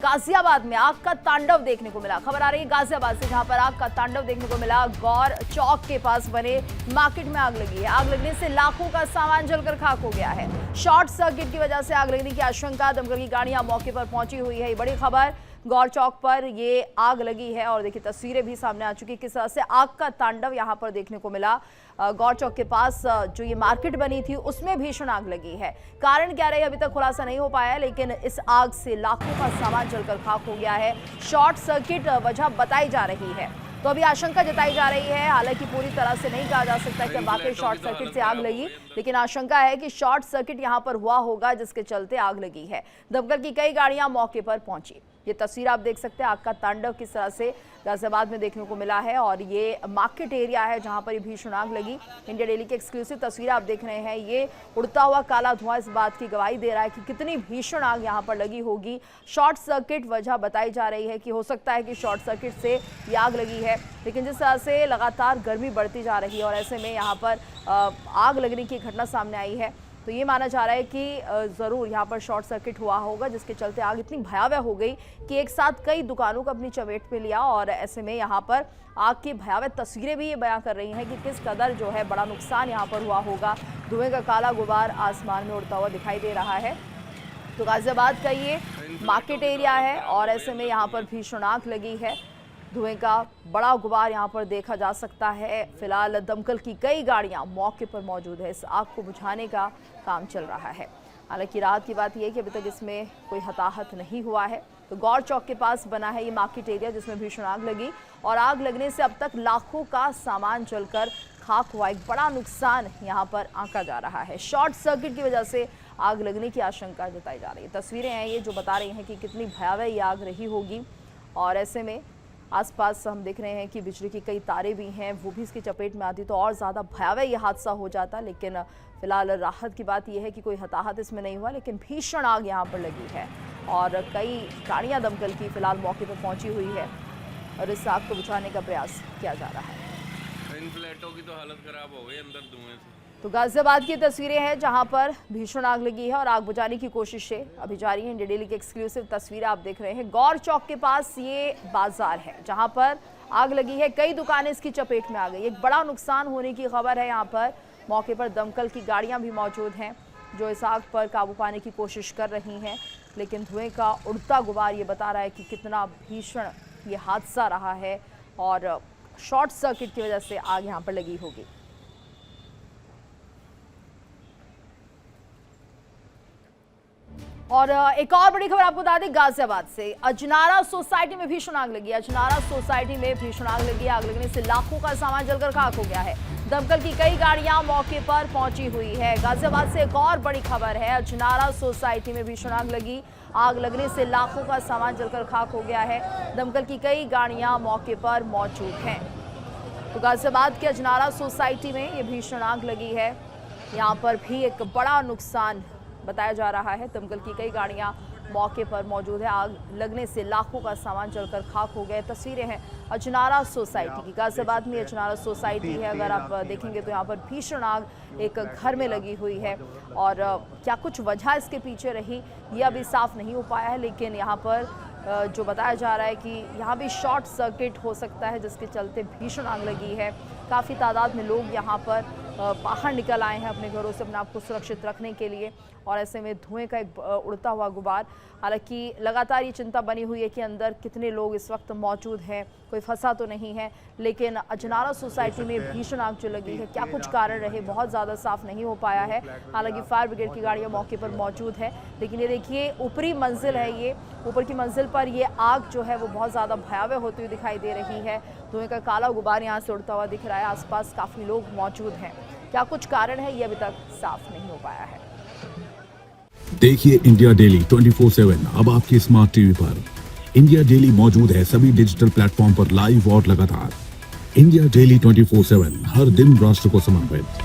गाजियाबाद में आग का तांडव देखने को मिला। खबर आ रही है गाजियाबाद से, जहां पर आग का तांडव देखने को मिला। गौर चौक के पास बने मार्केट में आग लगी है। आग लगने से लाखों का सामान जलकर खाक हो गया है। शॉर्ट सर्किट की वजह से आग लगने की आशंका, दमकल की गाड़ियां मौके पर पहुंची हुई है। ये बड़ी खबर, गौर चौक पर ये आग लगी है और देखिए तस्वीरें भी सामने आ चुकी, किस तरह से आग का तांडव यहां पर देखने को मिला। गौर चौक के पास जो ये मार्केट बनी थी उसमें भीषण आग लगी है। कारण क्या रही अभी तक खुलासा नहीं हो पाया है, लेकिन इस आग से लाखों का सामान जलकर खाक हो गया है। शॉर्ट सर्किट वजह बताई जा रही है, तो अभी आशंका जताई जा रही है। हालांकि पूरी तरह से नहीं कहा जा सकता कि वाकई शॉर्ट सर्किट से आग लगी, लेकिन आशंका है कि शॉर्ट सर्किट यहां पर हुआ होगा जिसके चलते आग लगी है। दमकल की कई गाड़ियां मौके पर पहुंची। ये तस्वीर आप देख सकते हैं, आग का तांडव किस तरह से गाजियाबाद में देखने को मिला है और ये मार्केट एरिया है जहां पर ये भीषण आग लगी। इंडिया डेली की एक्सक्लूसिव तस्वीर आप देख रहे हैं। ये उड़ता हुआ काला धुआं इस बात की गवाही दे रहा है कि कितनी भीषण आग यहां पर लगी होगी। शॉर्ट सर्किट वजह बताई जा रही है कि हो सकता है कि शॉर्ट सर्किट से ये आग लगी है, लेकिन जिस तरह से लगातार गर्मी बढ़ती जा रही है और ऐसे में यहाँ पर आग लगने की घटना सामने आई है, तो ये माना जा रहा है कि ज़रूर यहाँ पर शॉर्ट सर्किट हुआ होगा जिसके चलते आग इतनी भयावह हो गई कि एक साथ कई दुकानों को अपनी चपेट में लिया। और ऐसे में यहाँ पर आग की भयावह तस्वीरें भी ये बयां कर रही हैं कि किस कदर जो है बड़ा नुकसान यहाँ पर हुआ होगा। धुएं का काला गुबार आसमान में उड़ता हुआ दिखाई दे रहा है। तो गाजियाबाद का ये मार्केट एरिया है और ऐसे में यहाँ पर भीषण आग लगी है। धुएं का बड़ा गुबार यहां पर देखा जा सकता है। फिलहाल दमकल की कई गाड़ियां मौके पर मौजूद है। इस आग को बुझाने का काम चल रहा है। हालांकि राहत की बात यह है कि अभी तक इसमें कोई हताहत नहीं हुआ है। तो गौर चौक के पास बना है ये मार्केट एरिया जिसमें भीषण आग लगी और आग लगने से अब तक लाखों का सामान जलकर खाक हुआ। एक बड़ा नुकसान यहाँ पर आंका जा रहा है। शॉर्ट सर्किट की वजह से आग लगने की आशंका जताई जा रही है। तस्वीरें हैं ये जो बता रही हैं कि कितनी भयावह ये आग रही होगी और ऐसे में आसपास हम देख रहे हैं कि बिजली की कई तारें भी हैं, वो भी इसकी चपेट में आती तो और ज़्यादा भयावह ये हादसा हो जाता। लेकिन फिलहाल राहत की बात यह है कि कोई हताहत इसमें नहीं हुआ, लेकिन भीषण आग यहाँ पर लगी है और कई गाड़ियाँ दमकल की फिलहाल मौके पर पहुँची हुई है और इस आग को बुझाने का प्रयास किया जा रहा है। इन फ्लैटों की तो हालत खराब हो गई अंदर धुएं से। तो गाजियाबाद की तस्वीरें हैं जहां पर भीषण आग लगी है और आग बुझाने की कोशिशें अभी जारी हैं। इंडिया डेली की एक्सक्लूसिव तस्वीरें आप देख रहे हैं। गौर चौक के पास ये बाजार है जहां पर आग लगी है। कई दुकानें इसकी चपेट में आ गई। एक बड़ा नुकसान होने की खबर है। यहाँ पर मौके पर दमकल की गाड़ियां भी मौजूद हैं जो इस आग पर काबू पाने की कोशिश कर रही हैं, लेकिन धुएं का उड़ता गुबार ये बता रहा है कि कितना भीषण ये हादसा रहा है और शॉर्ट सर्किट की वजह से आग यहाँ पर लगी होगी। और एक और बड़ी खबर आपको बता दें गाजियाबाद से, अजनारा सोसाइटी में भीषण आग लगी। अजनारा सोसाइटी में भीषण आग लगी। आग लगने से लाखों का सामान जलकर खाक हो गया है। दमकल की कई गाड़ियां मौके पर पहुंची हुई है। गाजियाबाद से एक और बड़ी खबर है, अजनारा सोसाइटी में भीषण आग लगी। आग लगने से लाखों का सामान जलकर खाक हो गया है। दमकल की कई गाड़ियां मौके पर मौजूद हैं। तो गाजियाबाद के अजनारा सोसाइटी में ये भीषण आग लगी है। यहाँ पर भी एक बड़ा नुकसान बताया जा रहा है। दमकल की कई गाड़ियां मौके पर मौजूद है। आग लगने से लाखों का सामान जलकर खाक हो गए। तस्वीरें हैं अजनारा सोसाइटी की। गाजियाबाद में अजनारा सोसाइटी है। अगर आप देखेंगे तो यहाँ पर भीषण आग एक घर में लगी हुई है और क्या कुछ वजह इसके पीछे रही ये अभी साफ नहीं हो पाया है, लेकिन यहाँ पर जो बताया जा रहा है कि यहाँ भी शॉर्ट सर्किट हो सकता है जिसके चलते भीषण आग लगी है। काफ़ी तादाद में लोग यहाँ पर बाहर निकल आए हैं अपने घरों से अपने आप को सुरक्षित रखने के लिए और ऐसे में धुएं का एक उड़ता हुआ गुबार। हालांकि लगातार ये चिंता बनी हुई है कि अंदर कितने लोग इस वक्त मौजूद हैं, कोई फंसा तो नहीं है, लेकिन अजनारा सोसाइटी में भीषण आग जो लगी है क्या कुछ कारण रहे बहुत ज़्यादा साफ नहीं हो पाया है। हालांकि फायर ब्रिगेड की गाड़ियाँ मौके पर मौजूद है, लेकिन ये देखिए ऊपरी मंजिल है, ये ऊपर की मंजिल पर ये आग जो है वो बहुत ज़्यादा भयावह होती हुई दिखाई दे रही है। धुएं का काला गुबार यहाँ से उड़ता हुआ दिख रहा है। आसपास काफ़ी लोग मौजूद हैं। क्या कुछ कारण है ये अभी तक साफ नहीं हो पाया है। देखिए इंडिया डेली 24/7 अब आपके स्मार्ट टीवी पर। इंडिया डेली मौजूद है सभी डिजिटल प्लेटफॉर्म पर लाइव और लगातार। इंडिया डेली 24/7 हर दिन राष्ट्र को समर्पित।